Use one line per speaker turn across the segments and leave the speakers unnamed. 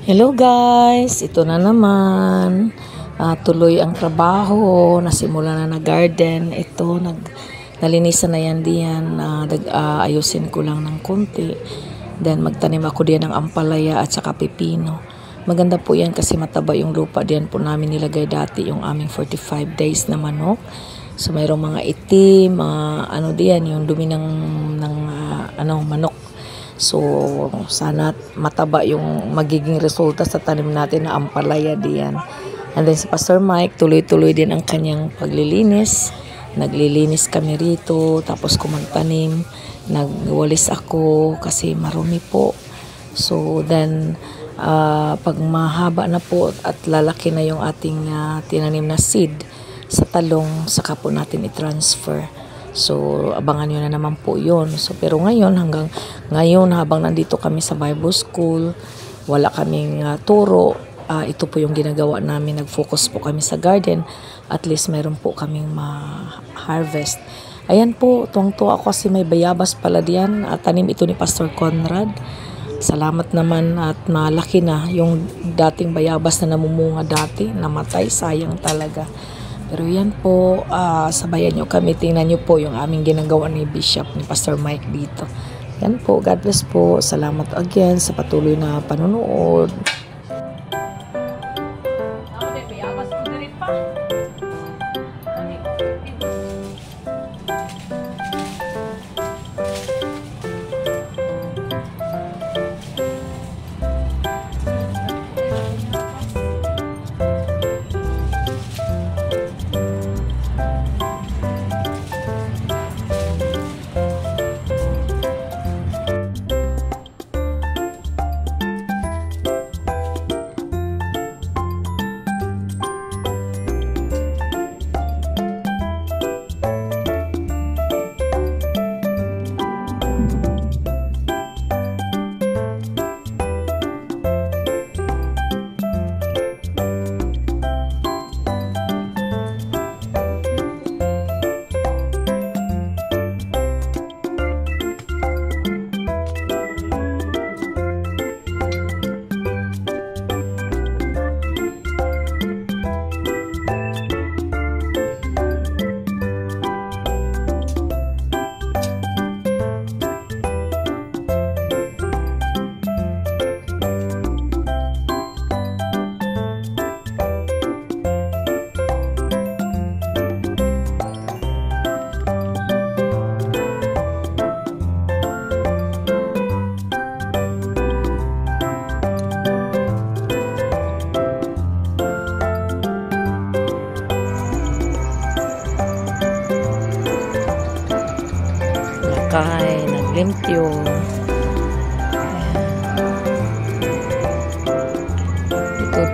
Hello guys, ito na naman. Tuloy ang trabaho, nasimula na garden. Ito, nalinisan na yan diyan. Ayusin ko lang ng konti. Then magtanim ako diyan ng ampalaya at saka pepino. Maganda po yan kasi mataba yung lupa. Diyan po namin nilagay dati yung aming 45 days na manok. So mayroong mga itim, ano diyan, yung dumi ng manok. So, sana mataba yung magiging resulta sa tanim natin na ampalaya diyan. And then si Pastor Mike, tuloy-tuloy din ang kanyang paglilinis. Naglilinis kami rito, tapos kumagtanim. Nagwalis ako kasi marumi po. So, then, pag mahaba na po at lalaki na yung ating tinanim na seed sa talong, saka po natin i-transfer. So, abangan nyo na naman po yun. So, pero hanggang ngayon, habang nandito kami sa Bible School, wala kaming turo. Ito po yung ginagawa namin. Nag-focus po kami sa garden. At least, mayroon po kaming ma-harvest. Ayan po, tuwang-tuwa ako kasi may bayabas pala diyan. Tanim ito ni Pastor Conrad. Salamat naman at malaki na yung dating bayabas na namumunga dati. Namatay, sayang talaga. Pero yan po, sabayan nyo kami. Tingnan nyo po yung aming ginagawa ni Bishop, ni Pastor Mike dito. Yan po, God bless po. Salamat again sa patuloy na panunood. Naglimpyo.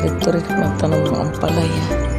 Dito rin magtanong ng ampalaya.